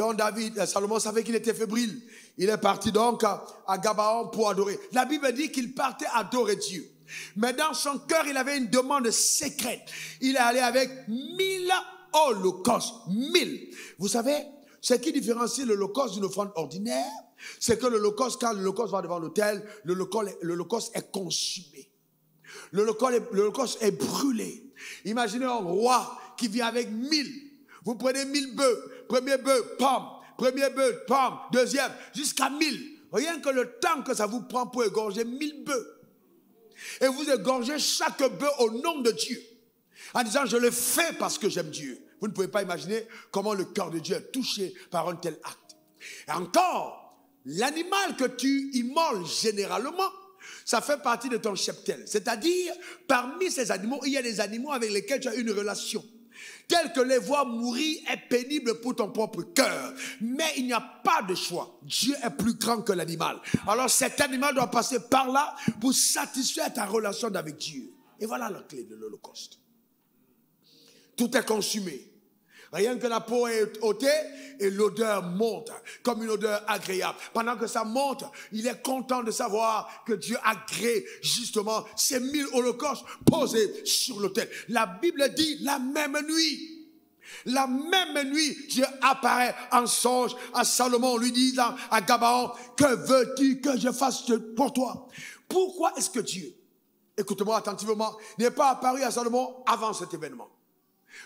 Donc Salomon savait qu'il était fébrile. Il est parti donc à Gabaon pour adorer. La Bible dit qu'il partait adorer Dieu. Mais dans son cœur, il avait une demande secrète. Il est allé avec 1000 holocaustes. 1000. Vous savez, ce qui différencie l'holocauste d'une offrande ordinaire, c'est que l'holocauste, quand l'holocauste va devant l'autel, l'holocauste est consumé. L'holocauste est brûlé. Imaginez un roi qui vient avec 1000. Vous prenez 1000 bœufs. Premier bœuf, pomme. Premier bœuf, pomme. Deuxième, jusqu'à 1000. Rien que le temps que ça vous prend pour égorger 1000 bœufs. Et vous égorgez chaque bœuf au nom de Dieu. En disant, je le fais parce que j'aime Dieu. Vous ne pouvez pas imaginer comment le cœur de Dieu est touché par un tel acte. Et encore, l'animal que tu immoles généralement, ça fait partie de ton cheptel. C'est-à-dire, parmi ces animaux, il y a des animaux avec lesquels tu as une relation. Tel que les voir mourir est pénible pour ton propre cœur. Mais il n'y a pas de choix. Dieu est plus grand que l'animal. Alors cet animal doit passer par là pour satisfaire ta relation avec Dieu. Et voilà la clé de l'Holocauste. Tout est consumé. Rien que la peau est ôtée et l'odeur monte comme une odeur agréable. Pendant que ça monte, il est content de savoir que Dieu a créé justement ces 1000 holocaustes posés sur l'autel. La Bible dit la même nuit. La même nuit, Dieu apparaît en songe à Salomon, lui disant à Gabaon, que veux-tu que je fasse pour toi? Pourquoi est-ce que Dieu, écoutez-moi attentivement, n'est pas apparu à Salomon avant cet événement?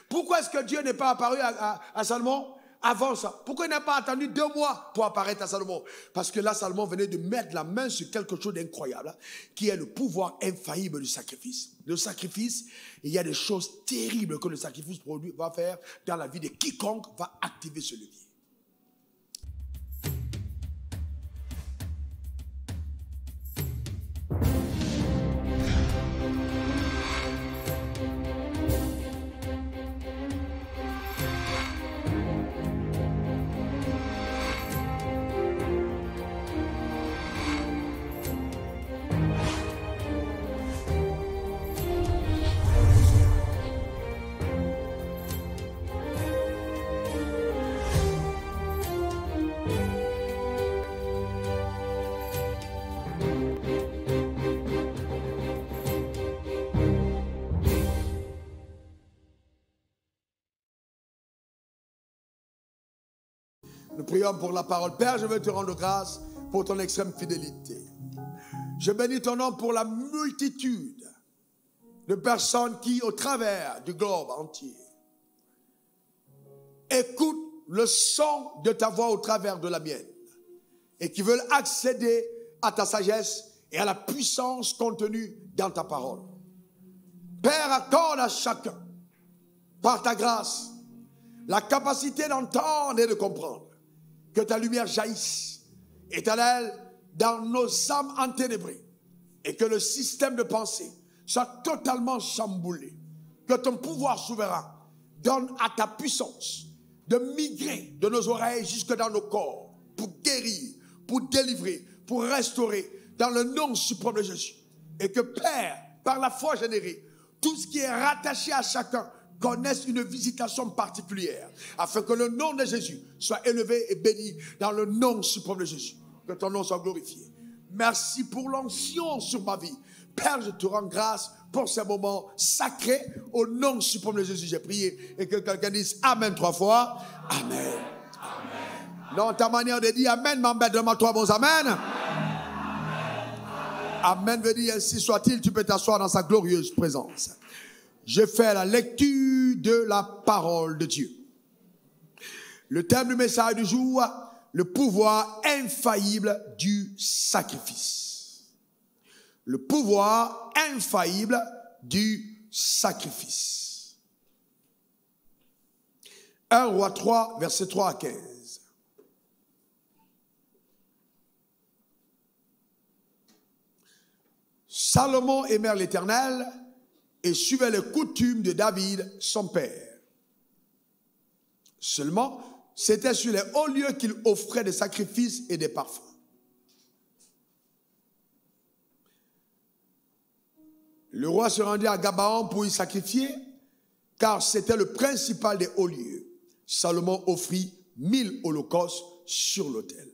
Pourquoi est-ce que Dieu n'est pas apparu à Salomon avant ça? Pourquoi il n'a pas attendu 2 mois pour apparaître à Salomon? Parce que là, Salomon venait de mettre la main sur quelque chose d'incroyable, qui est le pouvoir infaillible du sacrifice. Le sacrifice, il y a des choses terribles que le sacrifice va faire dans la vie de quiconque va activer ce levier. Nous prions pour la parole. Père, je veux te rendre grâce pour ton extrême fidélité. Je bénis ton nom pour la multitude de personnes qui, au travers du globe entier, écoutent le son de ta voix au travers de la mienne et qui veulent accéder à ta sagesse et à la puissance contenue dans ta parole. Père, accorde à chacun, par ta grâce, la capacité d'entendre et de comprendre. Que ta lumière jaillisse, éternel, dans nos âmes enténébrées. Et que le système de pensée soit totalement chamboulé. Que ton pouvoir souverain donne à ta puissance de migrer de nos oreilles jusque dans nos corps. Pour guérir, pour délivrer, pour restaurer dans le nom suprême de Jésus. Et que Père, par la foi générée, tout ce qui est rattaché à chacun connaissent une visitation particulière, afin que le nom de Jésus soit élevé et béni dans le nom suprême de Jésus. Que ton nom soit glorifié. Merci pour l'onction sur ma vie. Père, je te rends grâce pour ces moments sacrés. Au nom suprême de Jésus, j'ai prié. Et que quelqu'un dise Amen 3 fois. Amen. Amen. Non, ta manière de dire Amen m'embête. Donne-moi 3 bons Amen. Amen. Amen veut dire ainsi soit-il. Tu peux t'asseoir dans sa glorieuse présence. Je fais la lecture de la parole de Dieu. Le thème du message du jour, le pouvoir infaillible du sacrifice. Le pouvoir infaillible du sacrifice. 1 Roi 3, versets 3 à 15. Salomon aimait l'Éternel et suivait les coutumes de David, son père. Seulement, c'était sur les hauts lieux qu'il offrait des sacrifices et des parfums. Le roi se rendit à Gabaon pour y sacrifier, car c'était le principal des hauts lieux. Salomon offrit 1000 holocaustes sur l'autel.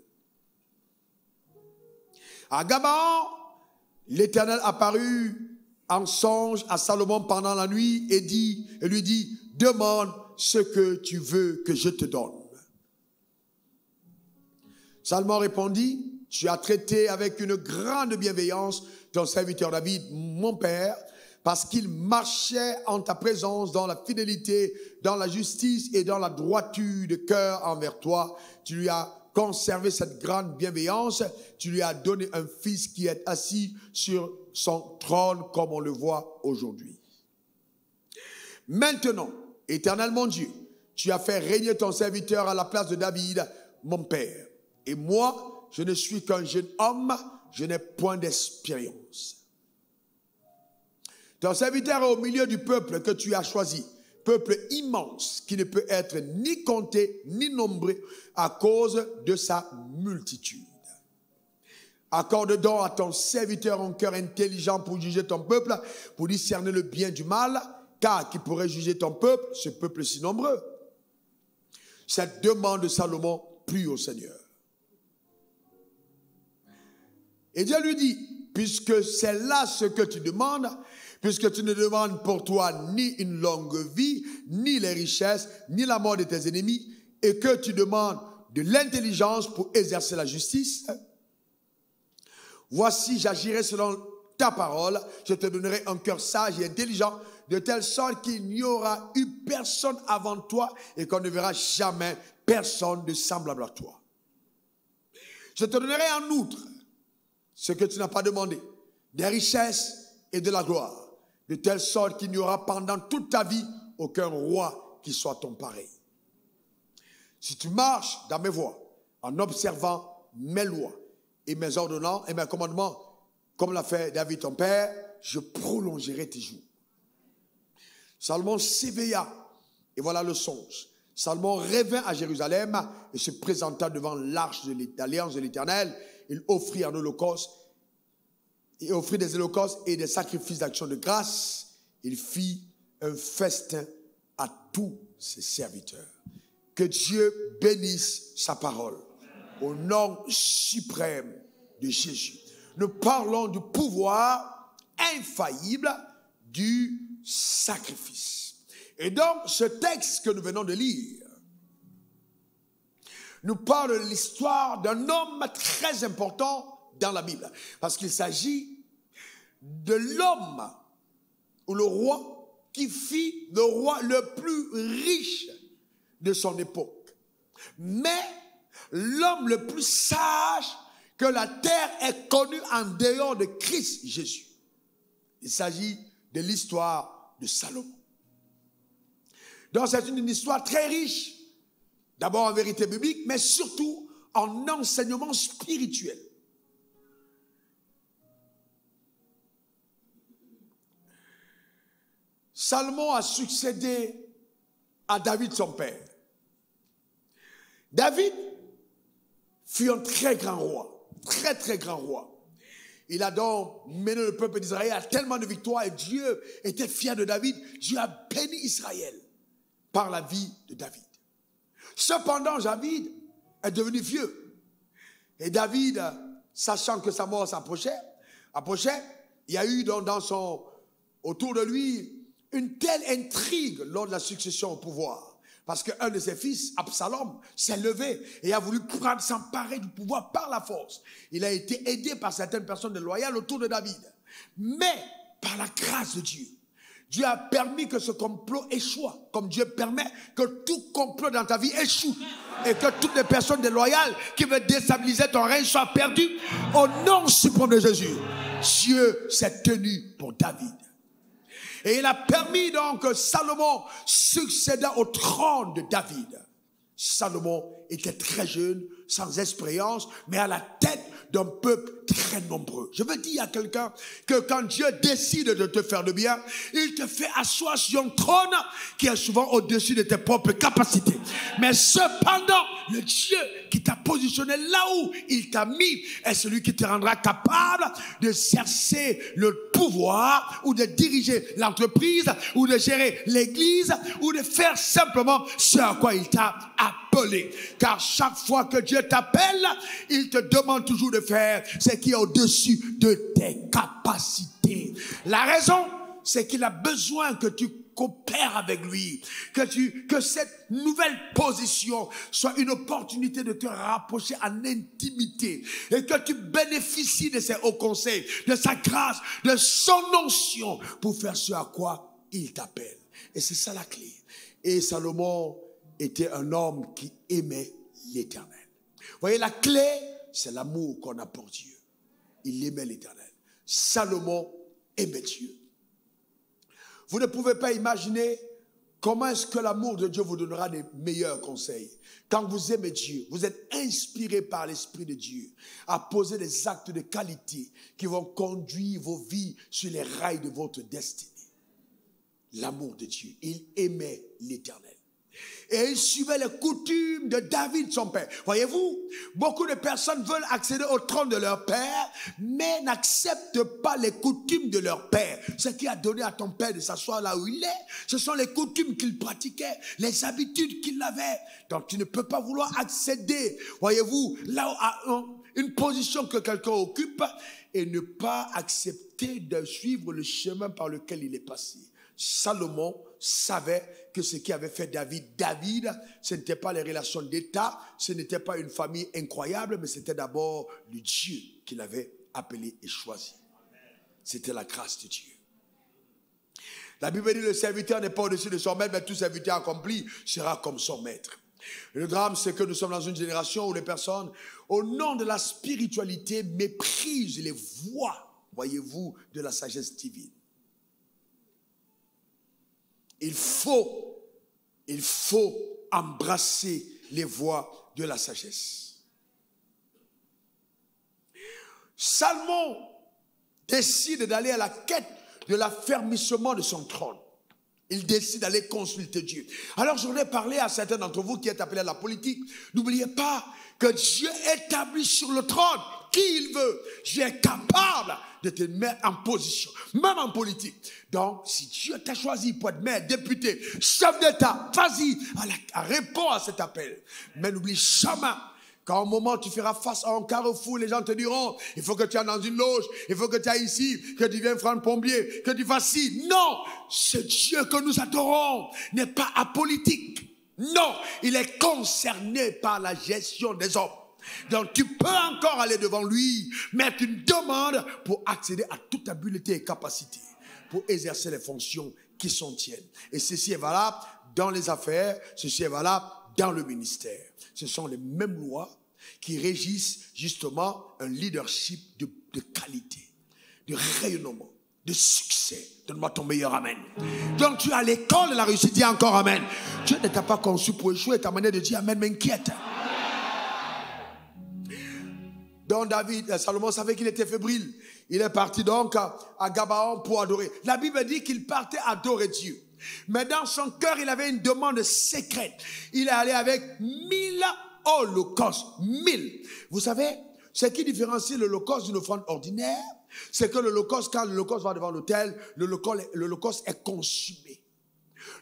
À Gabaon, l'Éternel apparut en songe à Salomon pendant la nuit et lui dit, demande ce que tu veux que je te donne. Salomon répondit, tu as traité avec une grande bienveillance ton serviteur David, mon père, parce qu'il marchait en ta présence dans la fidélité, dans la justice et dans la droiture de cœur envers toi. Tu lui as conservé cette grande bienveillance. Tu lui as donné un fils qui est assis sur son trône comme on le voit aujourd'hui. Maintenant, Éternel mon Dieu, tu as fait régner ton serviteur à la place de David, mon père. Et moi, je ne suis qu'un jeune homme, je n'ai point d'expérience. Ton serviteur est au milieu du peuple que tu as choisi, peuple immense qui ne peut être ni compté ni nombré à cause de sa multitude. Accorde donc à ton serviteur un cœur intelligent pour juger ton peuple, pour discerner le bien du mal, car qui pourrait juger ton peuple, ce peuple si nombreux? Cette demande de Salomon plut au Seigneur. Et Dieu lui dit, puisque c'est là ce que tu demandes, puisque tu ne demandes pour toi ni une longue vie, ni les richesses, ni la mort de tes ennemis, et que tu demandes de l'intelligence pour exercer la justice, voici, j'agirai selon ta parole, je te donnerai un cœur sage et intelligent, de telle sorte qu'il n'y aura eu personne avant toi et qu'on ne verra jamais personne de semblable à toi. Je te donnerai en outre ce que tu n'as pas demandé, des richesses et de la gloire, de telle sorte qu'il n'y aura pendant toute ta vie aucun roi qui soit ton pareil. Si tu marches dans mes voies, en observant mes lois et mes ordonnances et mes commandements, comme l'a fait David ton père, je prolongerai tes jours. Salomon s'éveilla, et voilà le songe. Salomon revint à Jérusalem et se présenta devant l'arche de l'alliance de l'Éternel. Il offrit un holocauste. Il offrit des holocaustes et des sacrifices d'action de grâce. Il fit un festin à tous ses serviteurs. Que Dieu bénisse sa parole. Au nom suprême de Jésus. Nous parlons du pouvoir infaillible du sacrifice. Et donc, ce texte que nous venons de lire nous parle de l'histoire d'un homme très important dans la Bible. Parce qu'il s'agit de l'homme ou le roi qui fit le roi le plus riche de son époque. Mais l'homme le plus sage que la terre ait connu en dehors de Christ Jésus. Il s'agit de l'histoire de Salomon. Donc c'est une histoire très riche, d'abord en vérité biblique, mais surtout en enseignement spirituel. Salomon a succédé à David son père. David fut un très grand roi, très très grand roi. Il a donc mené le peuple d'Israël à tellement de victoires et Dieu était fier de David. Dieu a béni Israël par la vie de David. Cependant, David est devenu vieux. Et David, sachant que sa mort s'approchait, il y a eu autour de lui une telle intrigue lors de la succession au pouvoir. Parce qu'un de ses fils, Absalom, s'est levé et a voulu s'emparer du pouvoir par la force. Il a été aidé par certaines personnes déloyales autour de David. Mais, par la grâce de Dieu, Dieu a permis que ce complot échoue. Comme Dieu permet que tout complot dans ta vie échoue. Et que toutes les personnes déloyales qui veulent déstabiliser ton règne soient perdues. Au nom suprême de Jésus, Dieu s'est tenu pour David. Et il a permis donc que Salomon succéda au trône de David. Salomon était très jeune, sans expérience, mais à la tête d'un peuple très nombreux. Je veux dire à quelqu'un que quand Dieu décide de te faire le bien, il te fait asseoir sur un trône qui est souvent au-dessus de tes propres capacités. Mais cependant, le Dieu qui t'a positionné là où il t'a mis est celui qui te rendra capable d'exercer le pouvoir ou de diriger l'entreprise ou de gérer l'église ou de faire simplement ce à quoi il t'a appelé. Car chaque fois que Dieu t'appelle, il te demande toujours de faire ce qui est au-dessus de tes capacités. La raison, c'est qu'il a besoin que tu coopères avec lui, que cette nouvelle position soit une opportunité de te rapprocher en intimité et que tu bénéficies de ses hauts conseils, de sa grâce, de son onction pour faire ce à quoi il t'appelle. Et c'est ça la clé. Et Salomon était un homme qui aimait l'Éternel. Vous voyez, la clé, c'est l'amour qu'on a pour Dieu. Il aimait l'Éternel. Salomon aimait Dieu. Vous ne pouvez pas imaginer comment est-ce que l'amour de Dieu vous donnera des meilleurs conseils. Quand vous aimez Dieu, vous êtes inspiré par l'Esprit de Dieu à poser des actes de qualité qui vont conduire vos vies sur les rails de votre destinée. L'amour de Dieu, il aimait l'Éternel. Et il suivait les coutumes de David, son père. Voyez-vous, beaucoup de personnes veulent accéder au trône de leur père, mais n'acceptent pas les coutumes de leur père. Ce qui a donné à ton père de s'asseoir là où il est, ce sont les coutumes qu'il pratiquait, les habitudes qu'il avait. Donc tu ne peux pas vouloir accéder, voyez-vous, là à une position que quelqu'un occupe et ne pas accepter de suivre le chemin par lequel il est passé. Salomon savait que ce qui avait fait David, ce n'était pas les relations d'État, ce n'était pas une famille incroyable, mais c'était d'abord le Dieu qu'il avait appelé et choisi. C'était la grâce de Dieu. La Bible dit le serviteur n'est pas au-dessus de son maître, mais tout serviteur accompli sera comme son maître. Le drame, c'est que nous sommes dans une génération où les personnes, au nom de la spiritualité, méprisent les voies, voyez-vous, de la sagesse divine. Il faut embrasser les voies de la sagesse. Salomon décide d'aller à la quête de l'affermissement de son trône. Il décide d'aller consulter Dieu. Alors je voudrais parler à certains d'entre vous qui êtes appelés à la politique. N'oubliez pas que Dieu établit sur le trône qui il veut. Dieu est capable de te mettre en position, même en politique. Donc, si Dieu t'a choisi pour être maire, député, chef d'État, vas-y, réponds à cet appel. Mais n'oublie jamais qu'à un moment tu feras face à un carrefour, les gens te diront, il faut que tu ailles dans une loge, il faut que tu ailles ici, que tu viennes prendre pompier, que tu fasses ci. Non, ce Dieu que nous adorons n'est pas apolitique. Non, il est concerné par la gestion des hommes. Donc tu peux encore aller devant lui, mettre une demande pour accéder à toute habileté et capacité, pour exercer les fonctions qui sont tiennes. Et ceci est valable dans les affaires, ceci est valable dans le ministère. Ce sont les mêmes lois qui régissent justement un leadership de qualité, de rayonnement, de succès. Donne-moi ton meilleur amen. Donc tu es à l'école de la réussite, dis encore amen. Dieu ne t'a pas conçu pour échouer, ta manière de dire amen m'inquiète. Donc Salomon savait qu'il était fébrile. Il est parti donc à Gabaon pour adorer. La Bible dit qu'il partait adorer Dieu. Mais dans son cœur, il avait une demande secrète. Il est allé avec 1000 holocaustes. 1000. Vous savez, ce qui différencie l'holocauste d'une offrande ordinaire, c'est que l'holocauste, quand l'holocauste va devant l'autel, l'holocauste est consumé.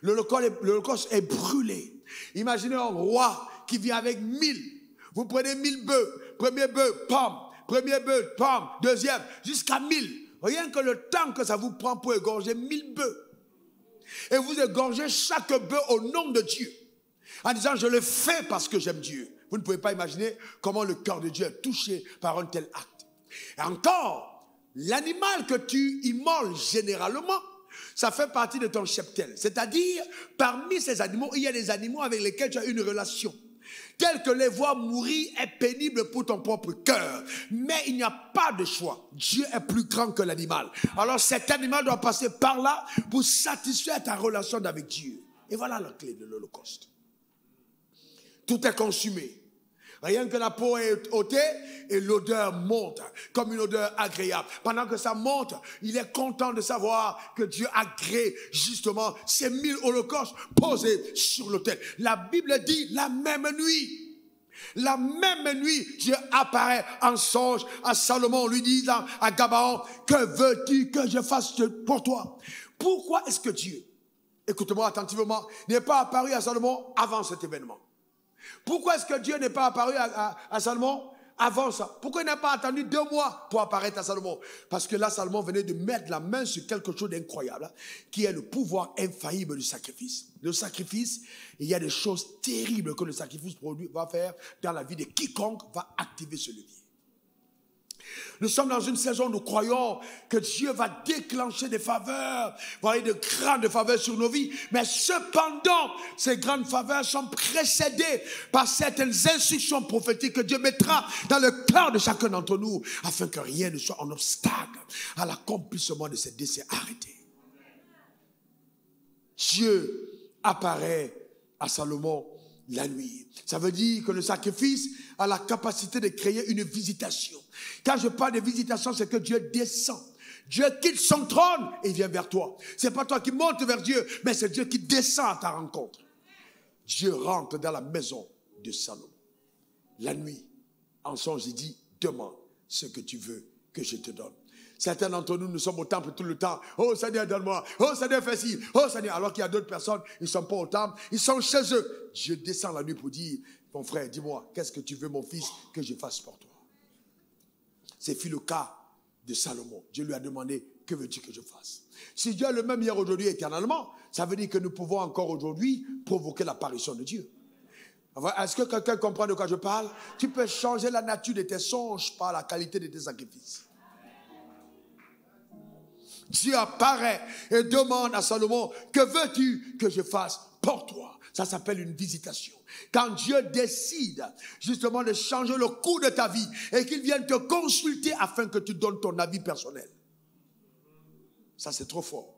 L'holocauste est brûlé. Imaginez un roi qui vient avec 1000. Vous prenez 1000 bœufs, premier bœuf, pomme, premier bœuf, pomme, deuxième, jusqu'à 1000. Rien que le temps que ça vous prend pour égorger 1000 bœufs. Et vous égorgez chaque bœuf au nom de Dieu. En disant, je le fais parce que j'aime Dieu. Vous ne pouvez pas imaginer comment le cœur de Dieu est touché par un tel acte. Et encore, l'animal que tu immoles généralement, ça fait partie de ton cheptel. C'est-à-dire, parmi ces animaux, il y a des animaux avec lesquels tu as une relation. Tel que les voir mourir est pénible pour ton propre cœur. Mais il n'y a pas de choix. Dieu est plus grand que l'animal. Alors cet animal doit passer par là pour satisfaire ta relation avec Dieu. Et voilà la clé de l'Holocauste. Tout est consumé. Rien que la peau est ôtée et l'odeur monte comme une odeur agréable. Pendant que ça monte, il est content de savoir que Dieu a créé justement ces 1000 holocaustes posés sur l'autel. La Bible dit la même nuit, Dieu apparaît en songe à Salomon, lui disant à Gabaon, que veux-tu que je fasse pour toi? Pourquoi est-ce que Dieu, écoute-moi attentivement, n'est pas apparu à Salomon avant cet événement? Pourquoi est-ce que Dieu n'est pas apparu à Salomon avant ça? Pourquoi il n'a pas attendu 2 mois pour apparaître à Salomon? Parce que là, Salomon venait de mettre la main sur quelque chose d'incroyable, qui est le pouvoir infaillible du sacrifice. Le sacrifice, il y a des choses terribles que le sacrifice va faire dans la vie de quiconque va activer ce levier. Nous sommes dans une saison où nous croyons que Dieu va déclencher des faveurs, voyez, de grandes faveurs sur nos vies. Mais cependant, ces grandes faveurs sont précédées par certaines instructions prophétiques que Dieu mettra dans le cœur de chacun d'entre nous, afin que rien ne soit un obstacle à l'accomplissement de ces désirs arrêtés. Dieu apparaît à Salomon la nuit. Ça veut dire que le sacrifice a la capacité de créer une visitation. Quand je parle de visitation, c'est que Dieu descend. Dieu quitte son trône et il vient vers toi. C'est pas toi qui montes vers Dieu, mais c'est Dieu qui descend à ta rencontre. Dieu rentre dans la maison de Salomon. La nuit, en songe, il dit, demande ce que tu veux que je te donne. Certains d'entre nous, nous sommes au temple tout le temps. Oh Seigneur, donne-moi. Oh Seigneur, fais ci. Oh Seigneur. Alors qu'il y a d'autres personnes, ils ne sont pas au temple. Ils sont chez eux. Dieu descend la nuit pour dire, mon frère, dis-moi, qu'est-ce que tu veux, mon fils, que je fasse pour toi? C'est fut le cas de Salomon. Dieu lui a demandé, que veux-tu que je fasse? Si Dieu est le même hier, aujourd'hui, éternellement, ça veut dire que nous pouvons encore aujourd'hui provoquer l'apparition de Dieu. Est-ce que quelqu'un comprend de quoi je parle? Tu peux changer la nature de tes songes par la qualité de tes sacrifices. Dieu apparaît et demande à Salomon, que veux-tu que je fasse pour toi? Ça s'appelle une visitation. Quand Dieu décide justement de changer le cours de ta vie et qu'il vienne te consulter afin que tu donnes ton avis personnel. Ça, c'est trop fort.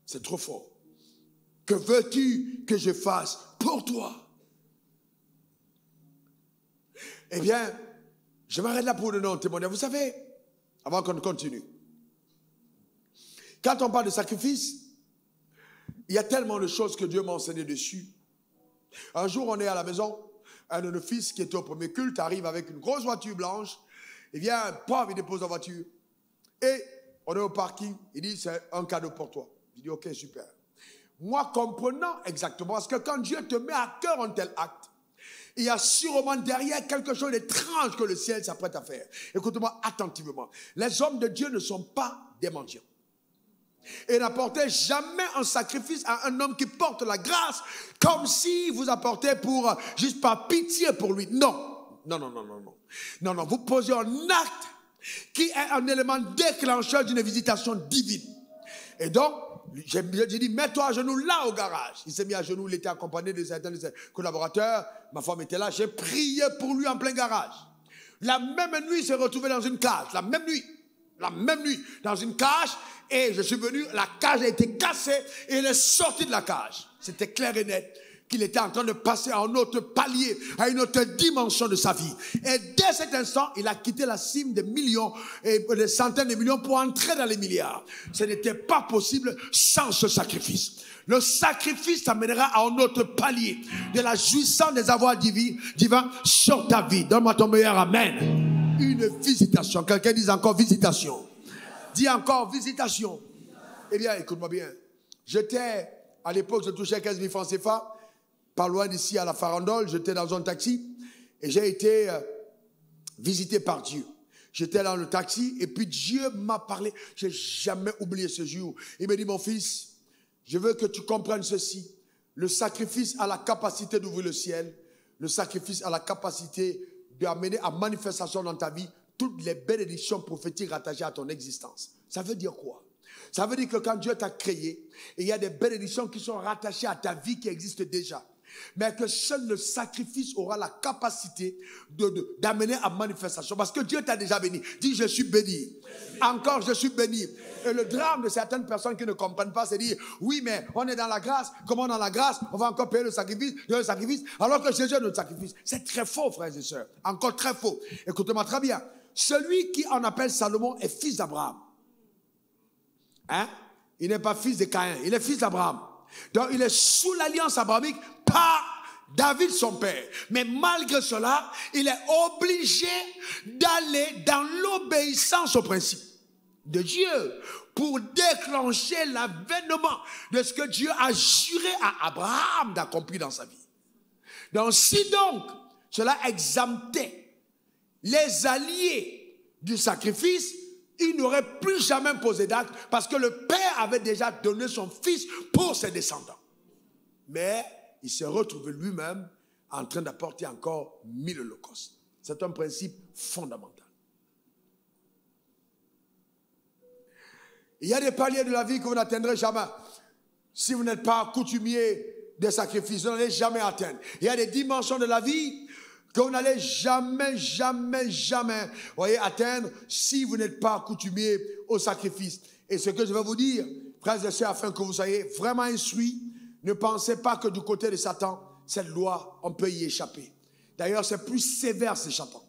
C'est trop fort. Que veux-tu que je fasse pour toi? Eh bien, je m'arrête là pour donner un témoignage. Vous savez, avant qu'on continue, quand on parle de sacrifice, il y a tellement de choses que Dieu m'a enseigné dessus. Un jour, on est à la maison, un de nos fils qui était au premier culte arrive avec une grosse voiture blanche. Il vient, paf, il dépose la voiture. Et on est au parking, il dit, c'est un cadeau pour toi. Je dis, ok, super. Moi, comprenant exactement, parce que quand Dieu te met à cœur un tel acte, il y a sûrement derrière quelque chose d'étrange que le ciel s'apprête à faire. Écoutez-moi attentivement. Les hommes de Dieu ne sont pas des mendiants. Et n'apportez jamais un sacrifice à un homme qui porte la grâce comme si vous apportez pour, juste par pitié pour lui. Non. Non, non, non, non, non. Non, non, vous posez un acte qui est un élément déclencheur d'une visitation divine. Et donc, j'ai dit, mets-toi à genoux là au garage. Il s'est mis à genoux, il était accompagné de certains de ses collaborateurs. Ma femme était là, j'ai prié pour lui en plein garage. La même nuit, il s'est retrouvé dans une cage. La même nuit, dans une cage. Et je suis venu, la cage a été cassée et il est sorti de la cage. C'était clair et net qu'il était en train de passer à un autre palier, à une autre dimension de sa vie. Et dès cet instant, il a quitté la cime des millions et des centaines de millions pour entrer dans les milliards. Ce n'était pas possible sans ce sacrifice. Le sacrifice t'amènera à un autre palier de la jouissance des avoirs divins sur ta vie. Donne-moi ton meilleur amen. Une visitation. Quelqu'un dit encore visitation. Dis encore visitation. Eh bien, écoute-moi bien. J'étais, à l'époque, je touchais 15 000 francs CFA. Pas loin d'ici à la Farandole, j'étais dans un taxi. Et j'ai été visité par Dieu. J'étais dans le taxi et puis Dieu m'a parlé. Je n'ai jamais oublié ce jour. Il m'a dit, mon fils, je veux que tu comprennes ceci. Le sacrifice a la capacité d'ouvrir le ciel. Le sacrifice a la capacité d'amener à manifestation dans ta vie toutes les bénédictions prophétiques rattachées à ton existence. Ça veut dire quoi? Ça veut dire que quand Dieu t'a créé, il y a des bénédictions qui sont rattachées à ta vie qui existent déjà. mais que seul le sacrifice aura la capacité d'amener à manifestation. Parce que Dieu t'a déjà béni. Dis, je suis béni. Encore, je suis béni. Et le drame de certaines personnes qui ne comprennent pas, c'est dire, oui, mais on est dans la grâce. Comment dans la grâce, on va encore payer le sacrifice, alors que Jésus est notre sacrifice. C'est très faux, frères et sœurs. Encore très faux. Écoutez-moi très bien. Celui qui en appelle Salomon est fils d'Abraham. Hein? Il n'est pas fils de Caïn, il est fils d'Abraham. Donc il est sous l'alliance abrahamique par David son père. Mais malgré cela, il est obligé d'aller dans l'obéissance au principe de Dieu pour déclencher l'avènement de ce que Dieu a juré à Abraham d'accomplir dans sa vie. Donc si donc cela exemptait les alliés du sacrifice, il n'aurait plus jamais posé d'acte parce que le père avait déjà donné son fils pour ses descendants. Mais il s'est retrouvé lui-même en train d'apporter encore 1000 holocaustes. C'est un principe fondamental. Il y a des paliers de la vie que vous n'atteindrez jamais. Si vous n'êtes pas coutumier des sacrifices, vous n'allez jamais atteindre. Il y a des dimensions de la vie que vous n'allez jamais voyez, atteindre si vous n'êtes pas coutumier au sacrifice. Et ce que je vais vous dire, frères et sœurs, afin que vous soyez vraiment instruits, ne pensez pas que du côté de Satan, cette loi, on peut y échapper. D'ailleurs, c'est plus sévère, c'est Satan.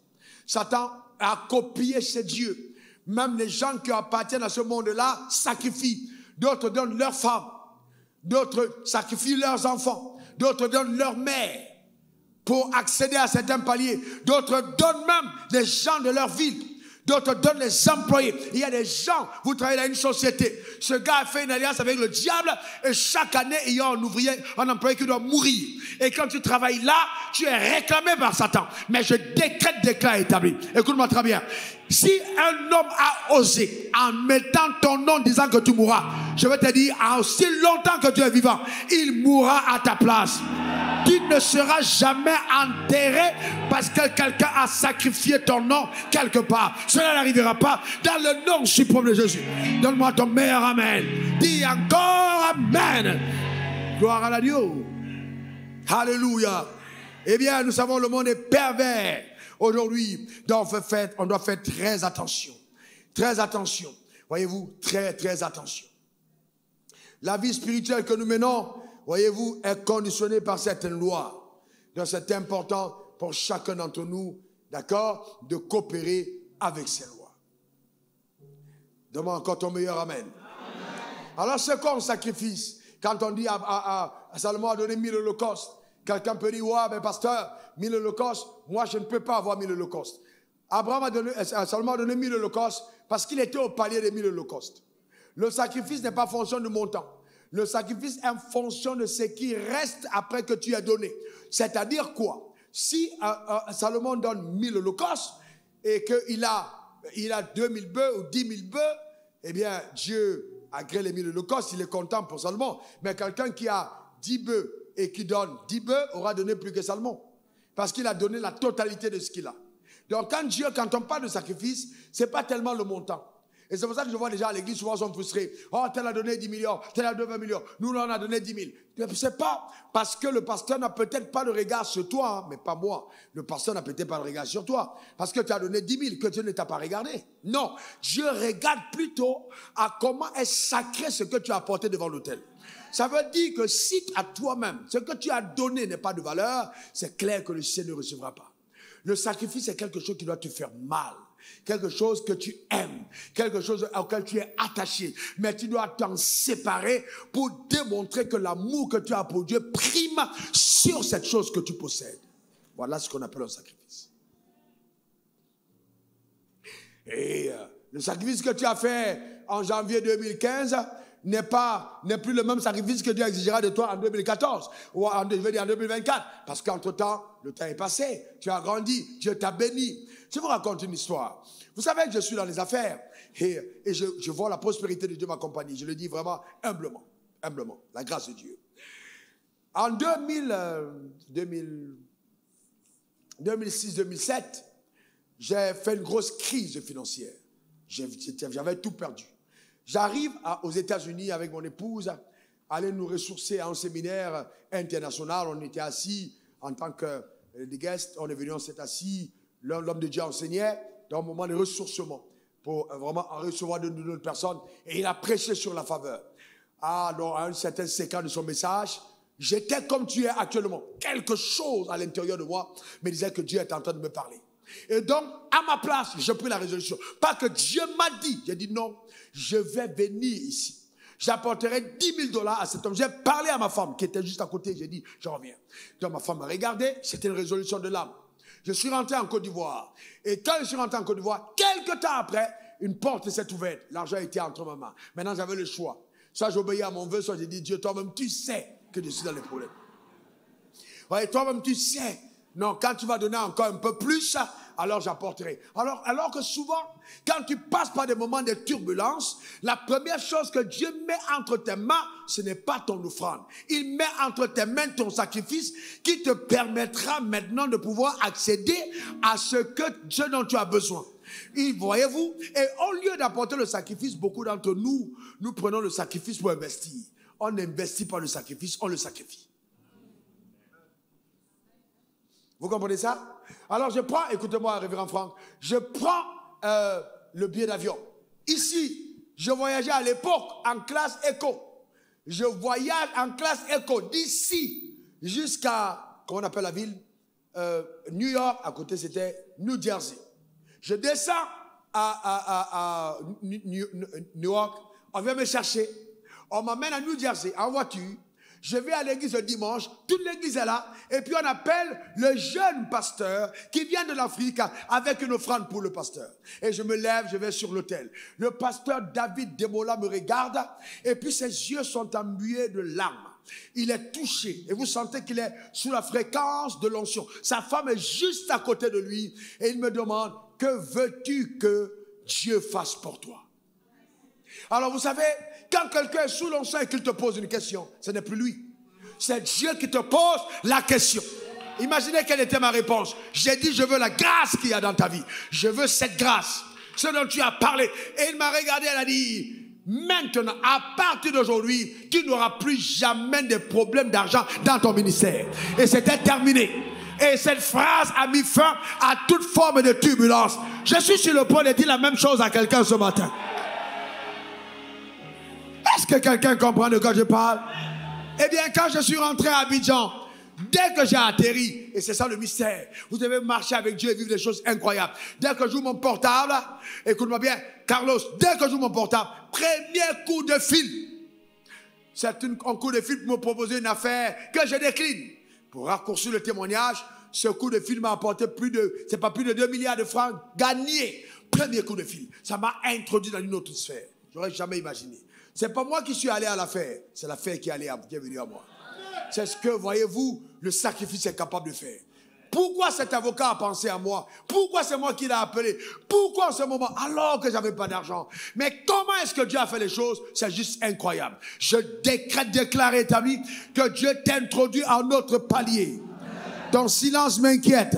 Satan a copié chez Dieu. Même les gens qui appartiennent à ce monde-là sacrifient. D'autres donnent leurs femmes. D'autres sacrifient leurs enfants. D'autres donnent leur mère pour accéder à certains paliers. D'autres donnent même les gens de leur ville. D'autres donnent les employés. Il y a des gens, vous travaillez dans une société. Ce gars a fait une alliance avec le diable et chaque année, il y a un ouvrier, un employé qui doit mourir. Et quand tu travailles là, tu es réclamé par Satan. Mais je décrète des cas établis. Écoute-moi très bien. Si un homme a osé, en mettant ton nom disant que tu mourras, je vais te dire, aussi longtemps que tu es vivant, il mourra à ta place. Tu ne seras jamais enterré parce que quelqu'un a sacrifié ton nom quelque part. Cela n'arrivera pas dans le nom suprême de Jésus. Donne-moi ton meilleur amen. Dis encore amen. Gloire à Dieu. Alléluia. Eh bien, nous savons le monde est pervers aujourd'hui. Donc on doit faire très attention. Très attention. Voyez-vous, très attention. La vie spirituelle que nous menons, voyez-vous, est conditionnée par certaines lois. Donc c'est important pour chacun d'entre nous, d'accord, de coopérer avec ces lois. Donne-moi encore ton meilleur amen. Amen. Alors c'est quoi un sacrifice? Quand on dit Salomon a donné 1000 holocaustes, quelqu'un peut dire, ouais, mais pasteur, 1000 holocaustes, moi je ne peux pas avoir 1000 holocaustes. Salomon a donné 1000 holocaustes parce qu'il était au palier des 1000 holocaustes. Le sacrifice n'est pas fonction du montant. Le sacrifice est en fonction de ce qui reste après que tu as donné. C'est-à-dire quoi? Si Salomon donne 1000 holocaustes et qu'il a 2000 bœufs ou 10 000 bœufs, eh bien, Dieu, agrée les 1000 holocaustes, il est content pour Salomon. Mais quelqu'un qui a 10 bœufs et qui donne 10 bœufs aura donné plus que Salomon. Parce qu'il a donné la totalité de ce qu'il a. Donc, quand on parle de sacrifice, ce n'est pas tellement le montant. Et c'est pour ça que je vois les gens à l'église souvent sont frustrés. Oh, tel a donné 10 millions, tel a donné 20 millions. Nous, on a donné 10 000. C'est pas parce que le pasteur n'a peut-être pas le regard sur toi, hein, mais pas moi. Le pasteur n'a peut-être pas le regard sur toi. Parce que tu as donné 10 000, que Dieu ne t'a pas regardé. Non, Dieu regarde plutôt à comment est sacré ce que tu as apporté devant l'autel. Ça veut dire que si à toi-même, ce que tu as donné n'est pas de valeur, c'est clair que le ciel ne recevra pas. Le sacrifice est quelque chose qui doit te faire mal. Quelque chose que tu aimes, quelque chose auquel tu es attaché. Mais tu dois t'en séparer pour démontrer que l'amour que tu as pour Dieu prime sur cette chose que tu possèdes. Voilà ce qu'on appelle un sacrifice. Et le sacrifice que tu as fait en janvier 2015 n'est plus le même sacrifice que Dieu exigera de toi en 2014 ou en 2024. Parce qu'entre-temps, le temps est passé. Tu as grandi, Dieu t'a béni. Je vous raconte une histoire. Vous savez que je suis dans les affaires et je vois la prospérité de Dieu m'accompagner. Je le dis vraiment humblement, la grâce de Dieu. En 2006-2007, j'ai fait une grosse crise financière. J'avais tout perdu. J'arrive aux États-Unis avec mon épouse aller nous ressourcer à un séminaire international. On était assis en tant que des guests. On est venu, on s'est assis. L'homme de Dieu enseignait dans un moment de ressourcement pour vraiment en recevoir de notre personne. Et il a prêché sur la faveur. Alors, à une certaine séquence de son message, j'étais comme tu es actuellement. Quelque chose à l'intérieur de moi me disait que Dieu est en train de me parler. Et donc, à ma place, j'ai pris la résolution. Pas que Dieu m'a dit. J'ai dit non, je vais venir ici. J'apporterai 10 000 $ à cet homme. J'ai parlé à ma femme qui était juste à côté. J'ai dit, je reviens. Donc, ma femme m'a regardé. C'était une résolution de l'âme. Je suis rentré en Côte d'Ivoire. Et quand je suis rentré en Côte d'Ivoire, quelques temps après, une porte s'est ouverte. L'argent était entre ma main. Maintenant, j'avais le choix. Soit j'obéis à mon vœu, soit j'ai dit, Dieu, toi-même, tu sais que je suis dans les problèmes. Ouais, toi-même, tu sais. Non, quand tu vas donner encore un peu plus, alors j'apporterai. Alors que souvent, quand tu passes par des moments de turbulence, la première chose que Dieu met entre tes mains, ce n'est pas ton offrande. Il met entre tes mains ton sacrifice qui te permettra maintenant de pouvoir accéder à ce dont tu as besoin. Et voyez-vous, et au lieu d'apporter le sacrifice, beaucoup d'entre nous, nous prenons le sacrifice pour investir. On n'investit pas le sacrifice, on le sacrifie. Vous comprenez ça? Alors je prends, écoutez-moi, révérend Franck, je prends le billet d'avion. Ici, je voyageais à l'époque en classe éco. Je voyage en classe éco d'ici jusqu'à, comment on appelle la ville? New York, à côté c'était New Jersey. Je descends à New York, on vient me chercher, on m'amène à New Jersey en voiture. Je vais à l'église le dimanche, toute l'église est là, et puis on appelle le jeune pasteur qui vient de l'Afrique avec une offrande pour le pasteur. Et je me lève, je vais sur l'autel. Le pasteur David Demola me regarde, et puis ses yeux sont embués de larmes. Il est touché, et vous sentez qu'il est sous la fréquence de l'onction. Sa femme est juste à côté de lui, et il me demande, que veux-tu que Dieu fasse pour toi? Alors vous savez, quand quelqu'un est sous l'onction et qu'il te pose une question, ce n'est plus lui. C'est Dieu qui te pose la question. Imaginez quelle était ma réponse. J'ai dit, je veux la grâce qu'il y a dans ta vie. Je veux cette grâce, ce dont tu as parlé. Et il m'a regardé, elle a dit, maintenant, à partir d'aujourd'hui, tu n'auras plus jamais de problème d'argent dans ton ministère. Et c'était terminé. Et cette phrase a mis fin à toute forme de turbulence. Je suis sur le point de dire la même chose à quelqu'un ce matin. Est-ce que quelqu'un comprend de quoi je parle? Eh bien, quand je suis rentré à Abidjan, dès que j'ai atterri, et c'est ça le mystère, vous devez marcher avec Dieu et vivre des choses incroyables. Dès que j'ouvre mon portable, écoute-moi bien, Carlos, dès que j'ouvre mon portable, premier coup de fil. C'est un coup de fil pour me proposer une affaire que je décline. Pour raccourcir le témoignage, ce coup de fil m'a apporté plus de 2 milliards de francs gagnés. Premier coup de fil. Ça m'a introduit dans une autre sphère. J'aurais jamais imaginé. C'est pas moi qui suis allé à l'affaire, c'est l'affaire qui est venue à moi. C'est ce que, voyez-vous, le sacrifice est capable de faire. Pourquoi cet avocat a pensé à moi? Pourquoi c'est moi qui l'ai appelé? Pourquoi en ce moment, alors que j'avais pas d'argent? Mais comment est-ce que Dieu a fait les choses? C'est juste incroyable. Je déclare établi que Dieu t'introduit à un autre palier. Ton silence m'inquiète.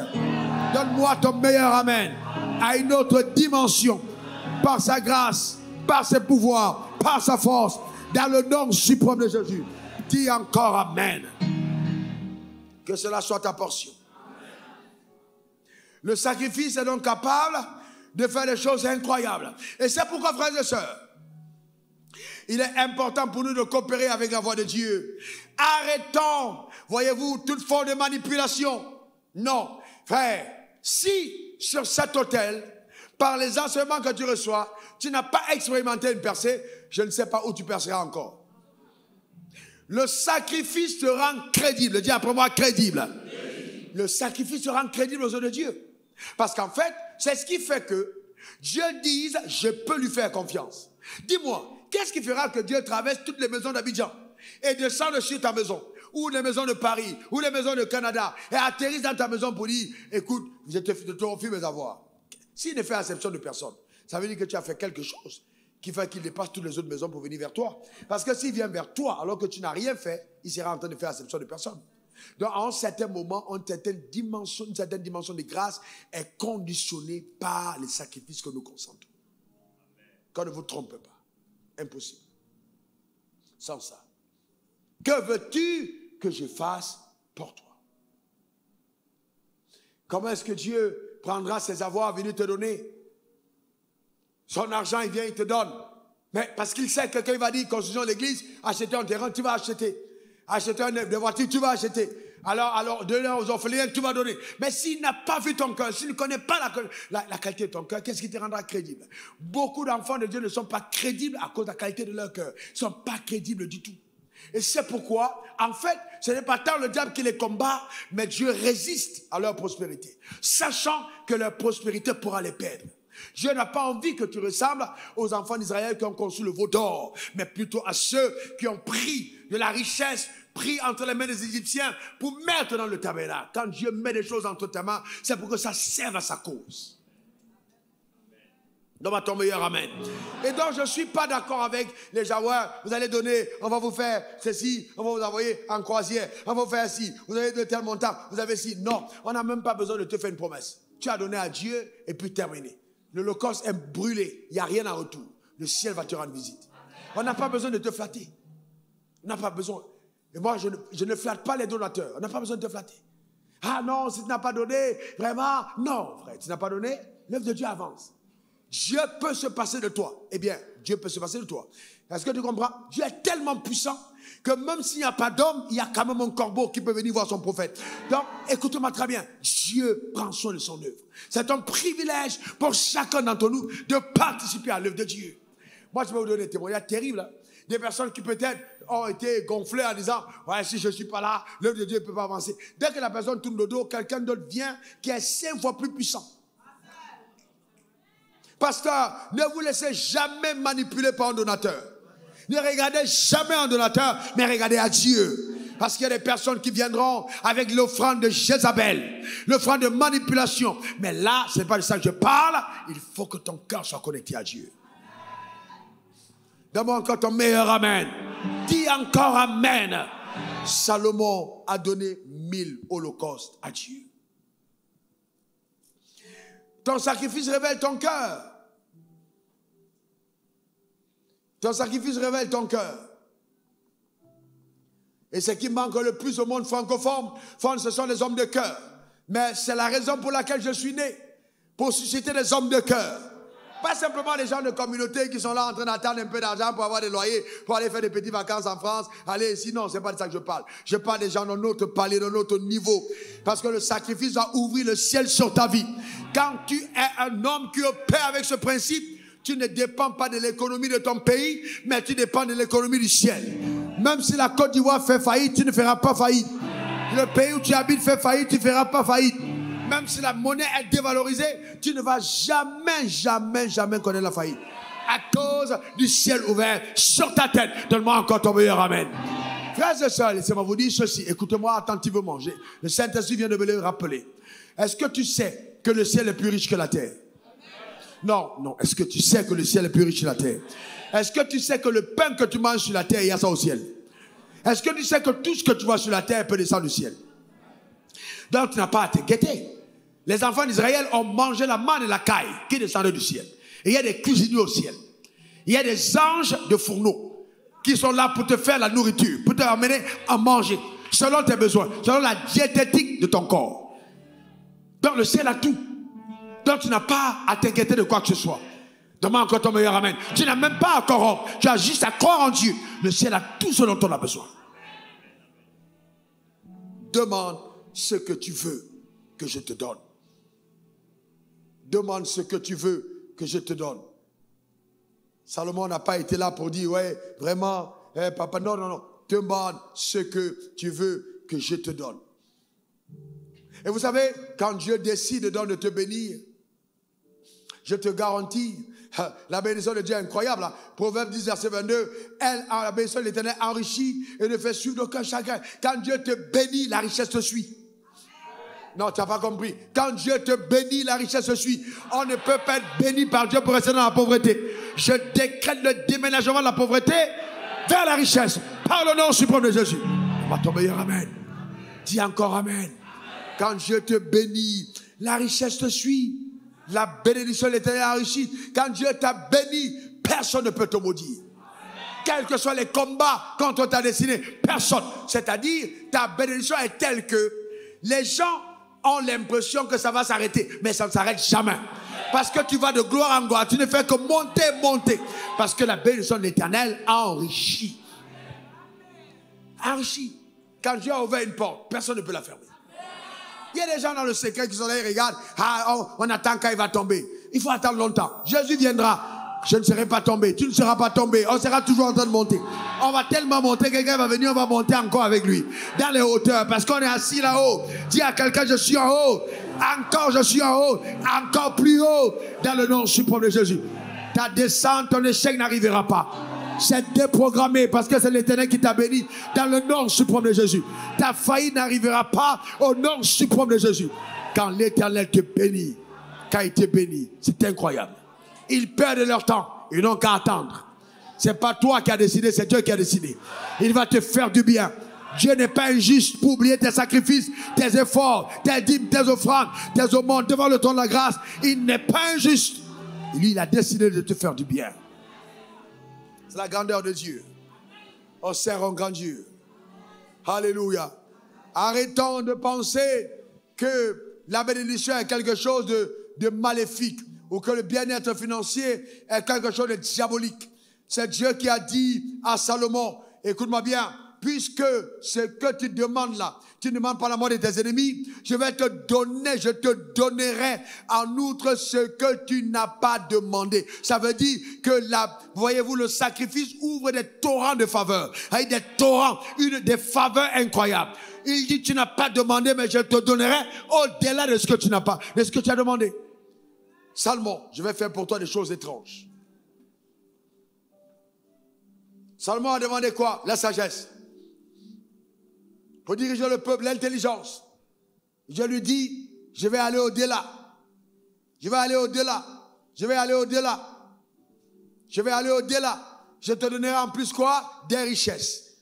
Donne-moi ton meilleur amen. À une autre dimension. Par sa grâce, par ses pouvoirs, par sa force, dans le nom suprême de Jésus. Dis encore amen. Que cela soit ta portion. Le sacrifice est donc capable de faire des choses incroyables. Et c'est pourquoi, frères et sœurs, il est important pour nous de coopérer avec la voix de Dieu. Arrêtons, voyez-vous, toute forme de manipulation. Non, frère, si sur cet autel, par les enseignements que tu reçois, tu n'as pas expérimenté une percée, je ne sais pas où tu perceras encore. Le sacrifice te rend crédible. Dis après moi, crédible. Le sacrifice te rend crédible aux yeux de Dieu. Parce qu'en fait, c'est ce qui fait que Dieu dise, je peux lui faire confiance. Dis-moi, qu'est-ce qui fera que Dieu traverse toutes les maisons d'Abidjan et descende sur ta maison, ou les maisons de Paris, ou les maisons de Canada, et atterrisse dans ta maison pour dire, écoute, je te refuse mes avoirs. S'il ne fait acception de personne, ça veut dire que tu as fait quelque chose qui fait qu'il dépasse toutes les autres maisons pour venir vers toi. Parce que s'il vient vers toi alors que tu n'as rien fait, il sera en train de faire acception de personne. Donc, à un certain moment, une certaine dimension de grâce est conditionnée par les sacrifices que nous consentons. Quand ne vous trompez pas. Impossible. Sans ça. Que veux-tu que je fasse pour toi? Comment est-ce que Dieu prendra ses avoirs venus te donner? Son argent, il vient, il te donne. Mais parce qu'il sait que quelqu'un va dire, construisons l'église, acheter un terrain, tu vas acheter. Acheter une voiture, tu vas acheter. Alors donner aux orphelins, tu vas donner. Mais s'il n'a pas vu ton cœur, s'il ne connaît pas la qualité de ton cœur, qu'est-ce qui te rendra crédible? Beaucoup d'enfants de Dieu ne sont pas crédibles à cause de la qualité de leur cœur. Ils ne sont pas crédibles du tout. Et c'est pourquoi, en fait, ce n'est pas tant le diable qui les combat, mais Dieu résiste à leur prospérité, sachant que leur prospérité pourra les perdre. Dieu n'a pas envie que tu ressembles aux enfants d'Israël qui ont conçu le veau d'or, mais plutôt à ceux qui ont pris de la richesse, pris entre les mains des Égyptiens pour mettre dans le tabernacle. Quand Dieu met des choses entre tes mains, c'est pour que ça serve à sa cause. Donne-moi ton meilleur amen. Et donc je ne suis pas d'accord avec les gens. Ouais, vous allez donner, on va vous faire ceci, on va vous envoyer en croisière, on va vous faire ci, vous avez de tel montant, vous avez ci. Non, on n'a même pas besoin de te faire une promesse. Tu as donné à Dieu et puis terminé. L'Holocauste est brûlé, il n'y a rien en retour. Le ciel va te rendre visite. On n'a pas besoin de te flatter. On n'a pas besoin. Et moi, je ne flatte pas les donateurs. On n'a pas besoin de te flatter. Ah non, si tu n'as pas donné, vraiment, non, frère, tu n'as pas donné, l'œuvre de Dieu avance. Dieu peut se passer de toi. Eh bien, Dieu peut se passer de toi. Est-ce que tu comprends? Dieu est tellement puissant que même s'il n'y a pas d'homme, il y a quand même un corbeau qui peut venir voir son prophète. Donc, écoute-moi très bien. Dieu prend soin de son œuvre. C'est un privilège pour chacun d'entre nous de participer à l'œuvre de Dieu. Moi, je vais vous donner des témoignages terribles. Hein? Des personnes qui peut-être ont été gonflées en disant « Ouais, si je ne suis pas là, l'œuvre de Dieu ne peut pas avancer. » Dès que la personne tourne le dos, quelqu'un d'autre vient qui est 5 fois plus puissant. Pasteur, ne vous laissez jamais manipuler par un donateur. Ne regardez jamais un donateur, mais regardez à Dieu. Parce qu'il y a des personnes qui viendront avec l'offrande de Jézabel, l'offrande de manipulation. Mais là, ce n'est pas de ça que je parle. Il faut que ton cœur soit connecté à Dieu. Donne-moi encore ton meilleur amen. Dis encore amen. Salomon a donné 1000 holocaustes à Dieu. Ton sacrifice révèle ton cœur. Ton sacrifice révèle ton cœur. Et ce qui manque le plus au monde francophone, ce sont les hommes de cœur. Mais c'est la raison pour laquelle je suis né. Pour susciter des hommes de cœur. Pas simplement les gens de communauté qui sont là en train d'attendre un peu d'argent pour avoir des loyers, pour aller faire des petites vacances en France. Allez, sinon, c'est pas de ça que je parle. Je parle des gens de notre palier, de notre niveau. Parce que le sacrifice va ouvrir le ciel sur ta vie. Quand tu es un homme qui opère avec ce principe, tu ne dépends pas de l'économie de ton pays, mais tu dépends de l'économie du ciel. Même si la Côte d'Ivoire fait faillite, tu ne feras pas faillite. Le pays où tu habites fait faillite, tu ne feras pas faillite. Même si la monnaie est dévalorisée, tu ne vas jamais connaître la faillite. À cause du ciel ouvert sur ta tête. Donne-moi encore ton meilleur amen. Frères et sœurs, laissez-moi vous dire ceci. Écoutez-moi attentivement. Le Saint-Esprit vient de me le rappeler. Est-ce que tu sais que le ciel est plus riche que la terre? Non. Est-ce que tu sais que le ciel est plus riche que la terre? Est-ce que tu sais que le pain que tu manges sur la terre, il y a ça au ciel? Est-ce que tu sais que tout ce que tu vois sur la terre peut descendre du ciel? Donc tu n'as pas à t'inquiéter. Les enfants d'Israël ont mangé la manne et la caille qui descendaient du ciel. Et il y a des cuisiniers au ciel. Il y a des anges de fourneau qui sont là pour te faire la nourriture, pour te amener à manger, selon tes besoins, selon la diététique de ton corps. Donc le ciel a tout. Donc tu n'as pas à t'inquiéter de quoi que ce soit. Demande encore ton meilleur amen. Tu n'as même pas à corrompre. Tu as juste à croire en Dieu. Le ciel a tout ce dont on a besoin. Demande ce que tu veux que je te donne. Demande ce que tu veux que je te donne. Salomon n'a pas été là pour dire, ouais, vraiment, papa, non. Demande ce que tu veux que je te donne. Et vous savez, quand Dieu décide de te bénir, je te garantis, la bénédiction de Dieu est incroyable. Hein? Proverbe 10, verset 22, la bénédiction de l'Éternel enrichit et ne fait suivre d'aucun chagrin. Quand Dieu te bénit, la richesse te suit. Non, tu n'as pas compris. Quand Dieu te bénit, la richesse te suit. On ne peut pas être béni par Dieu pour rester dans la pauvreté. Je décrète le déménagement de la pauvreté vers la richesse. Par le nom suprême de Jésus. Va ton meilleur amen. Dis encore amen. Quand Dieu te bénit, la richesse te suit. La bénédiction de l'Éternel enrichit. Quand Dieu t'a béni, personne ne peut te maudire. quels que soient les combats contre ta destinée. Personne. C'est-à-dire, ta bénédiction est telle que les gens ont l'impression que ça va s'arrêter, mais ça ne s'arrête jamais. Parce que tu vas de gloire en gloire, tu ne fais que monter, monter. Parce que la bénédiction de l'Éternel a enrichi. Enrichi. Quand Dieu a ouvert une porte, personne ne peut la fermer. Il y a des gens dans le secret qui sont là, ils regardent, on attend quand il va tomber. Il faut attendre longtemps. Jésus viendra. Je ne serai pas tombé, tu ne seras pas tombé, on sera toujours en train de monter. On va tellement monter, quelqu'un va venir, on va monter encore avec lui. Dans les hauteurs, parce qu'on est assis là-haut. Dis à quelqu'un, je suis en haut. Encore, je suis en haut. Encore plus haut. Dans le nom suprême de Jésus. Ta descente, ton échec n'arrivera pas. C'est déprogrammé parce que c'est l'Éternel qui t'a béni. Dans le nom suprême de Jésus. Ta faillite n'arrivera pas au nom suprême de Jésus. Quand l'Éternel te bénit, quand il te bénit, c'est incroyable. Ils perdent leur temps. Ils n'ont qu'à attendre. Ce n'est pas toi qui as décidé, c'est Dieu qui a décidé. Il va te faire du bien. Dieu n'est pas injuste pour oublier tes sacrifices, tes efforts, tes dîmes, tes offrandes, tes aumônes devant le trône de la grâce. Il n'est pas injuste. Lui, il a décidé de te faire du bien. C'est la grandeur de Dieu. On sert un grand Dieu. Alléluia. Arrêtons de penser que la bénédiction est quelque chose de maléfique ou que le bien-être financier est quelque chose de diabolique. C'est Dieu qui a dit à Salomon, écoute-moi bien, puisque ce que tu demandes là, tu ne demandes pas la mort de tes ennemis, je te donnerai en outre ce que tu n'as pas demandé. Ça veut dire que voyez-vous, le sacrifice ouvre des torrents de faveur, avec des torrents, des faveurs incroyables. Il dit, tu n'as pas demandé, mais je te donnerai au-delà de ce que tu n'as pas, de ce que tu as demandé. Salomon, je vais faire pour toi des choses étranges. Salomon a demandé quoi? La sagesse. Pour diriger le peuple, l'intelligence. Je lui dis, je vais aller au-delà. Je vais aller au-delà. Je vais aller au-delà. Je vais aller au-delà. Je te donnerai en plus quoi? Des richesses.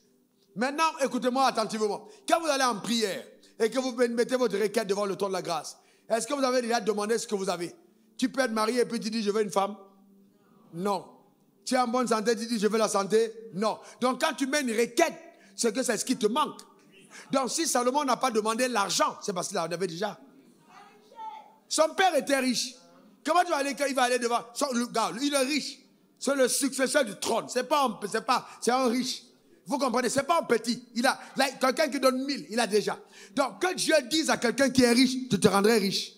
Maintenant, écoutez-moi attentivement. Quand vous allez en prière et que vous mettez votre requête devant le trône de la grâce, est-ce que vous avez déjà demandé ce que vous avez? Tu peux être marié et puis tu dis, je veux une femme? Non. Tu es en bonne santé, tu dis, je veux la santé? Non. Donc, quand tu mets une requête, c'est que c'est ce qui te manque. Donc, si Salomon n'a pas demandé l'argent, c'est parce qu'il en avait déjà. Son père était riche. Comment tu vas aller quand il va aller devant? Le gars, il est riche. C'est le successeur du trône. C'est un riche. Vous comprenez? C'est pas un petit. Il a quelqu'un qui donne 1000, il a déjà. Donc, que Dieu dise à quelqu'un qui est riche, tu te rendrais riche.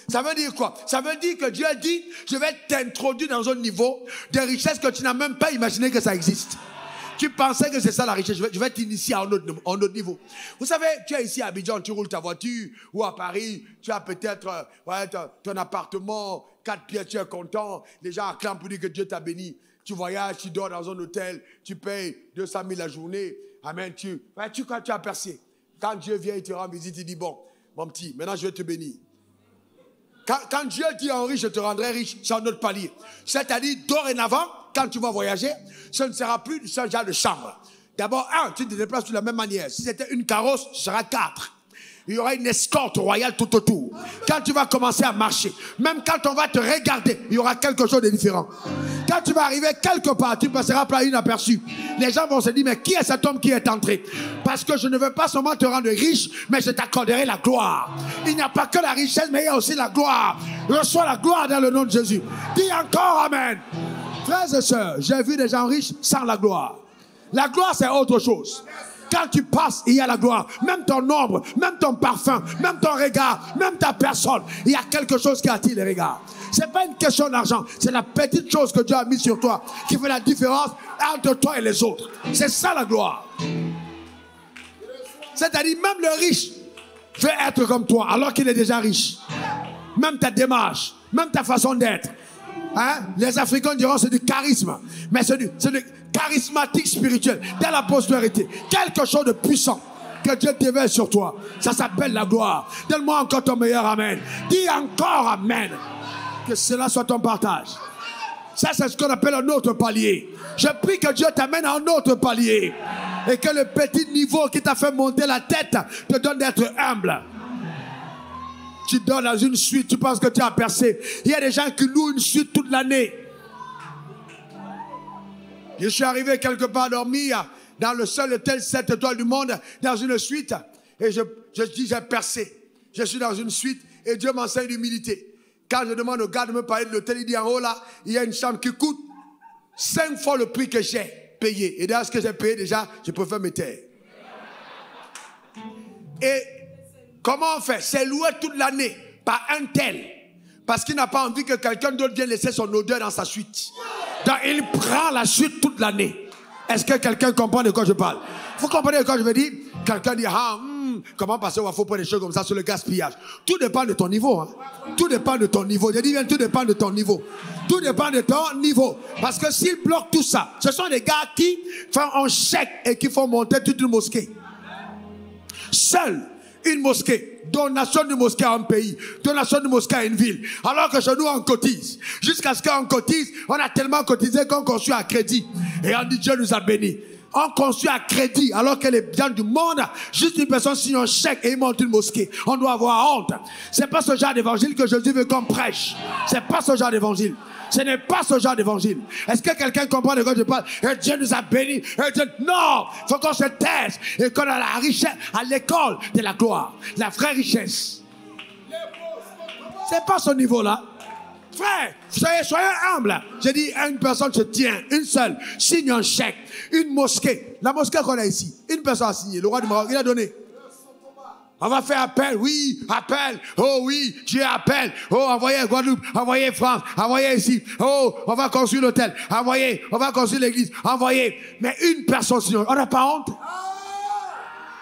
Ça veut dire quoi? Ça veut dire que Dieu dit, je vais t'introduire dans un niveau de richesse que tu n'as même pas imaginé que ça existe. Tu pensais que c'est ça la richesse. Je vais t'initier à un autre niveau. Vous savez, tu es ici à Abidjan, tu roules ta voiture, ou à Paris, tu as peut-être ton appartement, 4 pièces, tu es content. Les gens acclament pour dire que Dieu t'a béni. Tu voyages, tu dors dans un hôtel, tu payes 200 000 la journée. Amen. Quand tu as percé, quand Dieu vient, il te rend visite, il dit, bon, mon petit, maintenant je vais te bénir. Quand Dieu dit Henri, je te rendrai riche, c'est un autre palier. C'est-à-dire, dorénavant, quand tu vas voyager, ce ne sera plus du seul genre de chambre. D'abord, tu te déplaces de la même manière. Si c'était une carrosse, ce sera 4. Il y aura une escorte royale tout autour. Quand tu vas commencer à marcher, même quand on va te regarder, il y aura quelque chose de différent. Quand tu vas arriver quelque part, tu passeras par inaperçu. Les gens vont se dire, mais qui est cet homme qui est entré? Parce que je ne veux pas seulement te rendre riche, mais je t'accorderai la gloire. Il n'y a pas que la richesse, mais il y a aussi la gloire. Reçois la gloire dans le nom de Jésus. Dis encore Amen. Frères et sœurs, j'ai vu des gens riches sans la gloire. La gloire, c'est autre chose. Quand tu passes, il y a la gloire. Même ton ombre, même ton parfum, même ton regard, même ta personne. Il y a quelque chose qui attire les regards. Ce n'est pas une question d'argent. C'est la petite chose que Dieu a mise sur toi qui fait la différence entre toi et les autres. C'est ça la gloire. C'est-à-dire même le riche veut être comme toi alors qu'il est déjà riche. Même ta démarche, même ta façon d'être. Les Africains diront c'est du charisme. Mais c'est du charismatique spirituel. Dans la postérité. Quelque chose de puissant que Dieu déverse sur toi. Ça s'appelle la gloire. Donne-moi encore ton meilleur Amen. Dis encore Amen. Que cela soit ton partage. Ça, c'est ce qu'on appelle un autre palier. Je prie que Dieu t'amène à un autre palier. Et que le petit niveau qui t'a fait monter la tête te donne d'être humble. Tu dors dans une suite, tu penses que tu as percé. Il y a des gens qui louent une suite toute l'année. Je suis arrivé quelque part dormir dans le seul hôtel 7 étoiles du monde, dans une suite. Et je dis, j'ai percé. Je suis dans une suite et Dieu m'enseigne l'humilité. Quand je demande au gars de me parler de l'hôtel, il dit en haut là, il y a une chambre qui coûte 5 fois le prix que j'ai payé. Et dans ce que j'ai payé déjà, je préfère me taire. Et comment on fait? C'est loué toute l'année par un tel. Parce qu'il n'a pas envie que quelqu'un d'autre vienne laisser son odeur dans sa suite. Donc il prend la suite toute l'année. Est-ce que quelqu'un comprend de quoi je parle? Vous comprenez de quoi je veux dire? Quelqu'un dit, comment passer au faut prendre des choses comme ça sur le gaspillage? Tout dépend de ton niveau. Hein? Tout dépend de ton niveau. Je dis bien, tout dépend de ton niveau. Tout dépend de ton niveau. Parce que s'ils bloquent tout ça, ce sont des gars qui font un chèque et qui font monter toute une mosquée. Seule une mosquée, donation de mosquée à un pays, donation de mosquée à une ville, alors que chez nous on cotise. Jusqu'à ce qu'on cotise, on a tellement cotisé qu'on construit à crédit. Et on dit Dieu nous a bénis. On construit à crédit alors que les gens du monde, juste une personne signe un chèque et il monte une mosquée. On doit avoir honte. C'est pas ce genre d'évangile que Jésus veut qu'on prêche. C'est pas ce genre d'évangile. Ce n'est pas ce genre d'évangile. Est-ce que quelqu'un comprend de quoi je parle? Et Dieu nous a bénis. Non, il faut qu'on se taise et qu'on a la richesse à l'école de la gloire. La vraie richesse. C'est pas ce niveau-là. Frère, soyez humble. J'ai dit à une personne se tient, une seule, signe un chèque, une mosquée. La mosquée qu'on a ici, une personne a signé. Le roi du Maroc, il a donné. On va faire appel, oui, appel, oh oui, Dieu appelle, oh envoyez Guadeloupe, envoyez France, envoyez ici, oh on va construire l'hôtel, envoyez, on va construire l'église, envoyez. Mais une personne sinon, on n'a pas honte?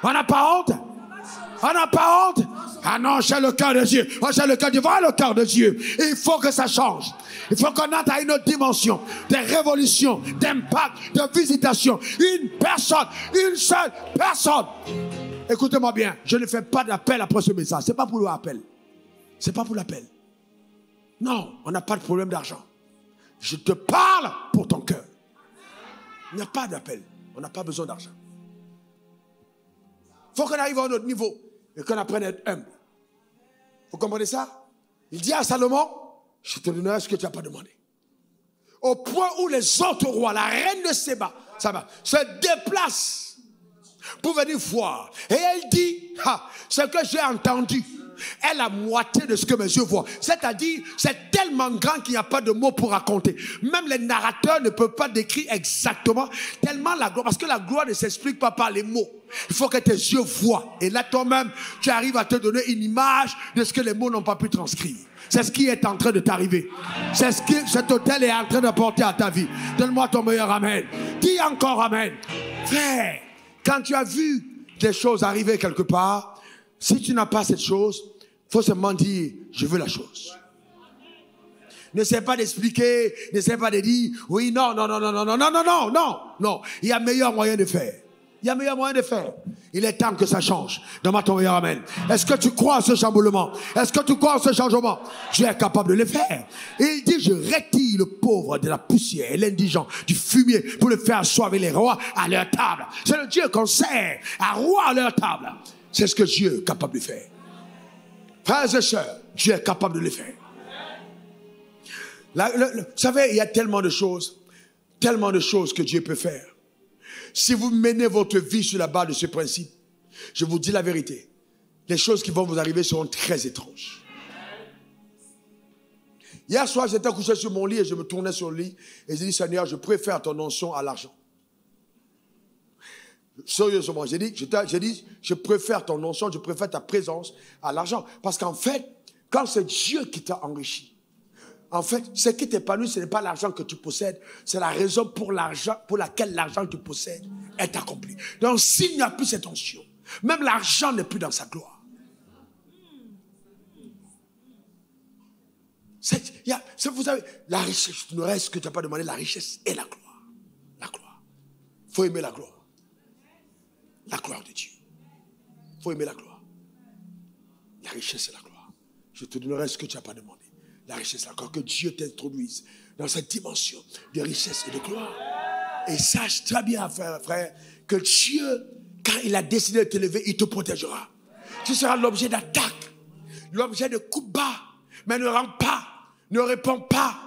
On n'a pas honte? On n'a pas honte? Ah non, j'ai le cœur de Dieu, j'ai le cœur de Dieu, voilà le cœur de Dieu. Il faut que ça change. Il faut qu'on entre à une autre dimension, de révolution, d'impact, de visitation. Une personne, une seule personne. Écoutez-moi bien, je ne fais pas d'appel après ce message. Ce n'est pas pour l'appel. Ce n'est pas pour l'appel. Non, on n'a pas de problème d'argent. Je te parle pour ton cœur. Il n'y a pas d'appel. On n'a pas besoin d'argent. Il faut qu'on arrive à un autre niveau et qu'on apprenne à être humble. Vous comprenez ça? Il dit à Salomon, je te donnerai ce que tu n'as pas demandé. Au point où les autres rois, la reine de Séba, se déplacent pour venir voir. Et elle dit, ce que j'ai entendu est la moitié de ce que mes yeux voient. C'est-à-dire, c'est tellement grand qu'il n'y a pas de mots pour raconter. Même les narrateurs ne peuvent pas décrire exactement tellement la gloire. Parce que la gloire ne s'explique pas par les mots. Il faut que tes yeux voient. Et là, toi-même, tu arrives à te donner une image de ce que les mots n'ont pas pu transcrire. C'est ce qui est en train de t'arriver. C'est ce que cet hôtel est en train d'apporter à ta vie. Donne-moi ton meilleur amen. Dis encore amen. Frère, quand tu as vu des choses arriver quelque part, si tu n'as pas cette chose, il faut seulement dire, je veux la chose. N'essaie pas d'expliquer, n'essaie pas de dire, oui, non. Il y a meilleur moyen de faire. Il y a meilleur moyen de faire. Il est temps que ça change. Donne-moi ton meilleur amen. Est-ce que tu crois à ce chamboulement? Est-ce que tu crois à ce changement? Dieu est capable de le faire. Et il dit, je retire le pauvre de la poussière et l'indigent du fumier pour le faire asseoir avec les rois à leur table. C'est le Dieu qu'on sert à roi à leur table. C'est ce que Dieu est capable de faire. Frères et sœurs, Dieu est capable de le faire. Vous savez, il y a tellement de choses que Dieu peut faire. Si vous menez votre vie sur la base de ce principe, je vous dis la vérité, les choses qui vont vous arriver seront très étranges. Hier soir, j'étais couché sur mon lit et je me tournais sur le lit et j'ai dit, Seigneur, je préfère ton onction à l'argent. Sérieusement, j'ai dit, je préfère ton onction, je préfère ta présence à l'argent. Parce qu'en fait, quand c'est Dieu qui t'a enrichi, en fait, ce qui t'épanouit, ce n'est pas l'argent que tu possèdes, c'est la raison pour laquelle l'argent que tu possèdes est accompli. Donc, s'il n'y a plus cette onction, même l'argent n'est plus dans sa gloire. Vous savez, la richesse, ne reste que tu n'as pas demandé, la richesse et la gloire. La gloire. Il faut aimer la gloire. La gloire de Dieu. Il faut aimer la gloire. La richesse et la gloire. Je te donnerai ce que tu n'as pas demandé. La richesse, encore que Dieu t'introduise dans cette dimension de richesse et de gloire. Et sache très bien, frère, que Dieu, quand il a décidé de t'élever, il te protégera. Tu seras l'objet d'attaque, l'objet de coups bas, mais ne rentre pas, ne réponds pas,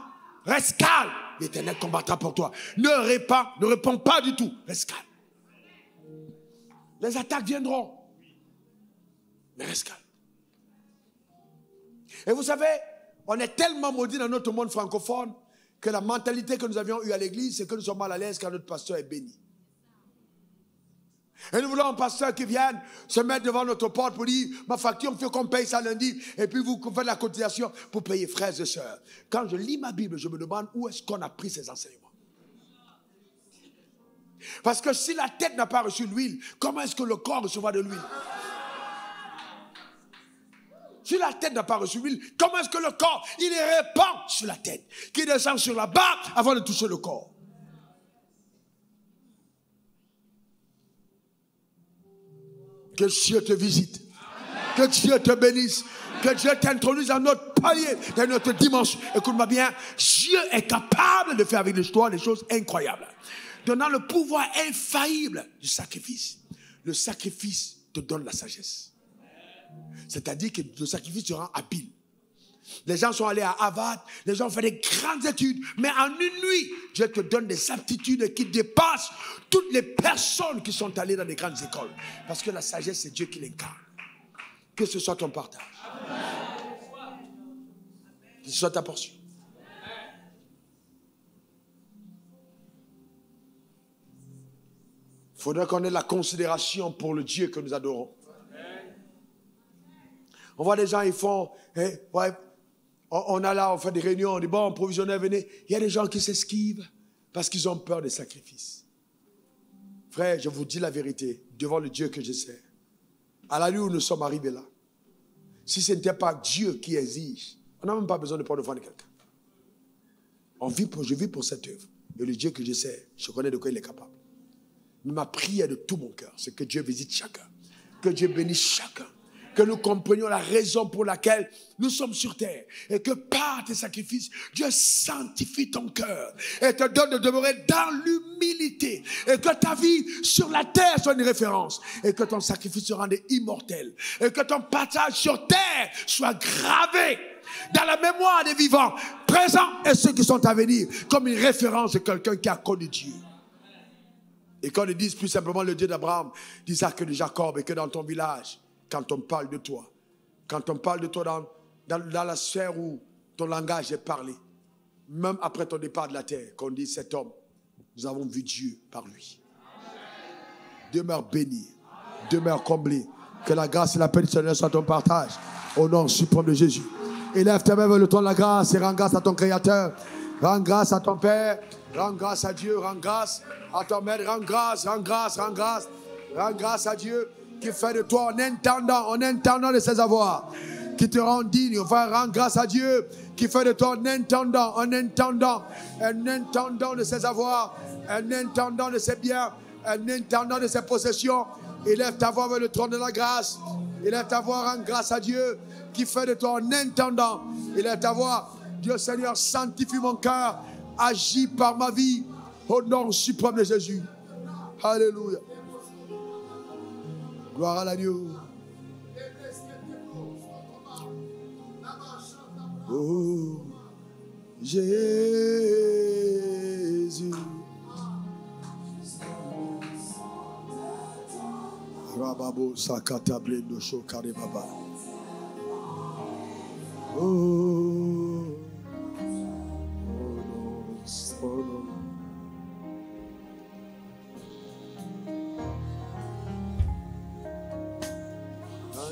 reste calme, l'Éternel combattra pour toi. Ne réponds pas du tout. Reste calme. Les attaques viendront. Mais reste calme. Et vous savez, on est tellement maudits dans notre monde francophone que la mentalité que nous avions eue à l'église, c'est que nous sommes mal à l'aise quand notre pasteur est béni. Et nous voulons un pasteur qui vienne se mettre devant notre porte pour dire, ma facture, il faut qu'on paye ça lundi, et puis vous faites la cotisation pour payer, frères et sœurs. Quand je lis ma Bible, je me demande où est-ce qu'on a pris ces enseignements. Parce que si la tête n'a pas reçu l'huile, comment est-ce que le corps recevra de l'huile? Si la tête n'a pas reçu l'huile, comment est-ce que le corps, il répand sur la tête, qui descend sur la barre avant de toucher le corps? Que Dieu te visite. Que Dieu te bénisse. Que Dieu t'introduise dans notre palier, dans notre dimension. Écoute-moi bien, Dieu est capable de faire avec l'histoire des choses incroyables. Donnant le pouvoir infaillible du sacrifice. Le sacrifice te donne la sagesse. C'est-à-dire que le sacrifice te rend habile. Les gens sont allés à Harvard, les gens ont fait des grandes études, mais en une nuit, Dieu te donne des aptitudes qui dépassent toutes les personnes qui sont allées dans les grandes écoles. Parce que la sagesse, c'est Dieu qui l'incarne. Que ce soit ton partage. Que ce soit ta portion. Il faudrait qu'on ait la considération pour le Dieu que nous adorons. On voit des gens, ils font... On a là, on fait des réunions, on dit, bon, provisionnaire, venez. Il y a des gens qui s'esquivent parce qu'ils ont peur des sacrifices. Frère, je vous dis la vérité, devant le Dieu que je sais, à la nuit où nous sommes arrivés là, si ce n'était pas Dieu qui exige, on n'a même pas besoin de prendre devant quelqu'un. Je vis pour cette œuvre. Et le Dieu que je sais, je connais de quoi il est capable. Mais ma prière de tout mon cœur, c'est que Dieu visite chacun. Que Dieu bénisse chacun. Que nous comprenions la raison pour laquelle nous sommes sur terre. Et que par tes sacrifices, Dieu sanctifie ton cœur. Et te donne de demeurer dans l'humilité. Et que ta vie sur la terre soit une référence. Et que ton sacrifice se rende immortel. Et que ton passage sur terre soit gravé dans la mémoire des vivants, présents et ceux qui sont à venir, comme une référence de quelqu'un qui a connu Dieu. Et qu'on ne dise plus simplement le Dieu d'Abraham, d'Isaac et de Jacob, et que dans ton village, quand on parle de toi, dans la sphère où ton langage est parlé, même après ton départ de la terre, qu'on dit cet homme, nous avons vu Dieu par lui. Demeure béni, demeure comblé, que la grâce et la paix du Seigneur soient ton partage, au nom suprême de Jésus. Élève tes mains vers le trône de la grâce et rends grâce à ton Créateur, rends grâce à ton Père, rends grâce à Dieu, rends grâce à ton Maître, rends grâce à Dieu, qui fait de toi en intendant de ses avoirs, qui te rend digne. Enfin, rends grâce à Dieu, qui fait de toi en intendant de ses avoirs, en intendant de ses biens, en intendant de ses possessions. Élève ta voix vers le trône de la grâce. Élève ta voix, rends grâce à Dieu, qui fait de toi en intendant. Élève ta voix. Dieu Seigneur, sanctifie mon cœur, agis par ma vie, au nom suprême de Jésus. Alléluia. Gloire à l'agneau. Oh, Jésus. Rababo sakatable no shokare baba. Oh, oh no.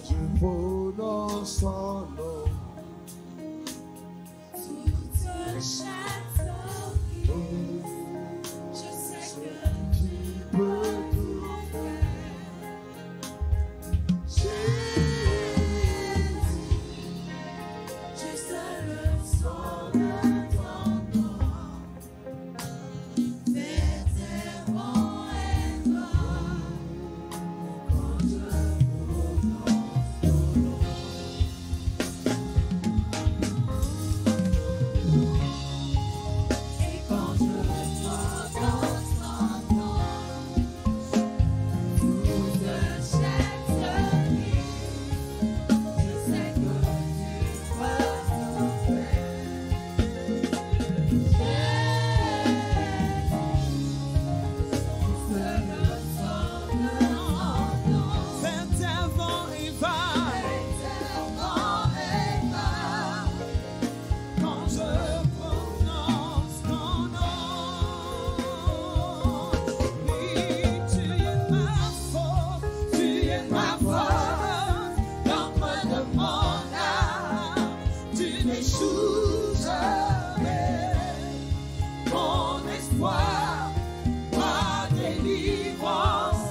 Je prononce son nom. Tout un château, je sais que tu peux tout faire. Jésus, juste le son de ton nom. Fais tes bons et bons. Quand je prononce ton nom. n'échoues jamais. Mon espoir, ma délivrance,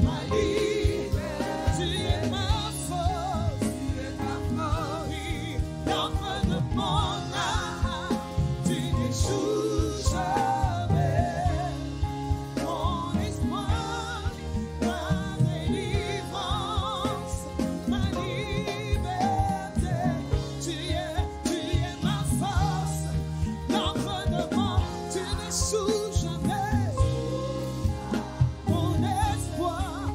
ma liberté. Tu es ma force, tu es ma force. Oui, l'encre de mon âme, tu n'échoues jamais. Mon espoir, ma délivrance, ma liberté. Tu es ma force, l'encre de mon, tu n'échoues jamais. Mon espoir,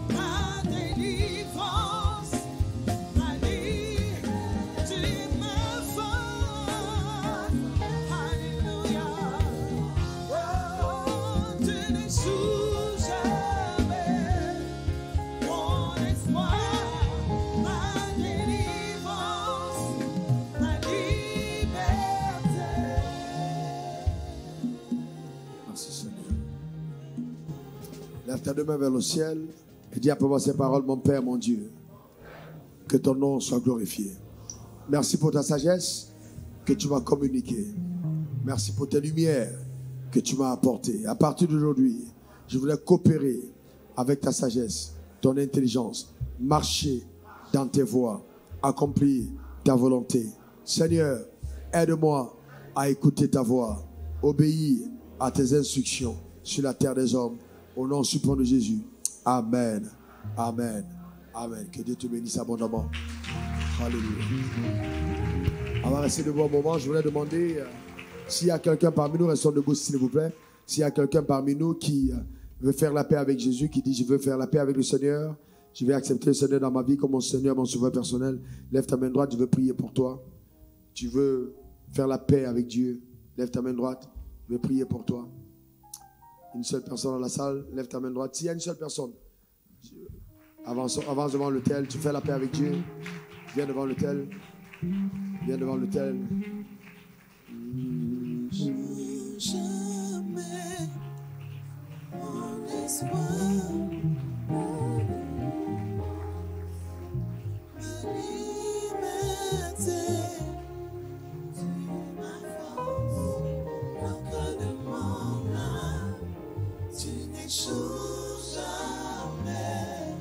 ma délivrance, ma liberté. Tu es ma force. Alléluia. Oh, tu n'échoues jamais. Mon espoir, ma délivrance, ma liberté. Merci Seigneur. Lève ta deux mains vers le ciel et dis après moi ces paroles, mon Père, mon Dieu, que ton nom soit glorifié. Merci pour ta sagesse que tu m'as communiquée. Merci pour tes lumières que tu m'as apportées. À partir d'aujourd'hui, je voulais coopérer avec ta sagesse, ton intelligence, marcher dans tes voies, accomplir ta volonté. Seigneur, aide-moi à écouter ta voix, obéir à tes instructions sur la terre des hommes. Au nom suprême de Jésus. Amen. Amen. Amen. Que Dieu te bénisse abondamment. Alléluia. On va rester debout un moment. Je voulais demander s'il y a quelqu'un parmi nous, restons debout s'il vous plaît. S'il y a quelqu'un parmi nous qui veut faire la paix avec Jésus, qui dit je veux faire la paix avec le Seigneur, je vais accepter le Seigneur dans ma vie comme mon Seigneur, mon sauveur personnel. Lève ta main droite, je veux prier pour toi. Tu veux faire la paix avec Dieu, lève ta main droite, je vais prier pour toi. Une seule personne dans la salle, lève ta main droite. S'il y a une seule personne, avance devant l'autel, tu fais la paix avec Dieu. Viens devant l'autel. Viens devant l'autel. Jamais mon espoir, ma liberté. Tu es ma force, l'encre de mon âme. Tu n'échoues jamais.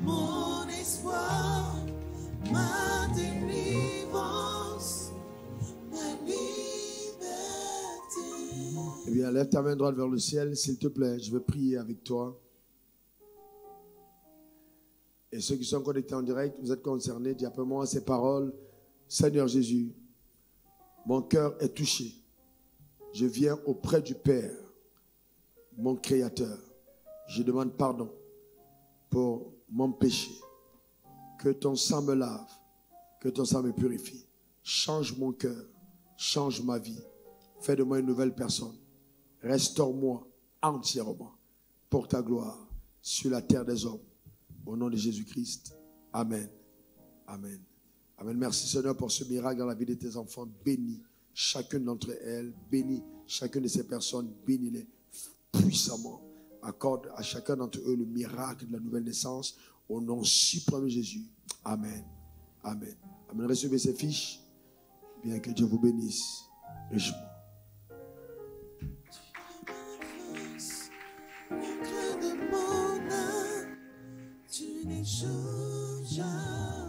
Mon espoir, ma délivrance, ma liberté. Eh bien, lève ta main droite vers le ciel, s'il te plaît. Je vais prier avec toi. Et ceux qui sont connectés en direct, vous êtes concernés. Dis après moi ces paroles. Seigneur Jésus, mon cœur est touché. Je viens auprès du Père, mon Créateur. Je demande pardon pour mon péché. Que ton sang me lave, que ton sang me purifie. Change mon cœur, change ma vie. Fais de moi une nouvelle personne. Restaure-moi entièrement pour ta gloire sur la terre des hommes. Au nom de Jésus-Christ. Amen. Amen. Amen. Merci Seigneur pour ce miracle dans la vie de tes enfants. Bénis chacune d'entre elles. Bénis chacune de ces personnes. Bénis-les puissamment. Accorde à chacun d'entre eux le miracle de la nouvelle naissance. Au nom suprême de Jésus. Amen. Amen. Amen. Recevez ces fiches. Bien que Dieu vous bénisse richement. L'encre de mon âme, tu n'échoues jamais.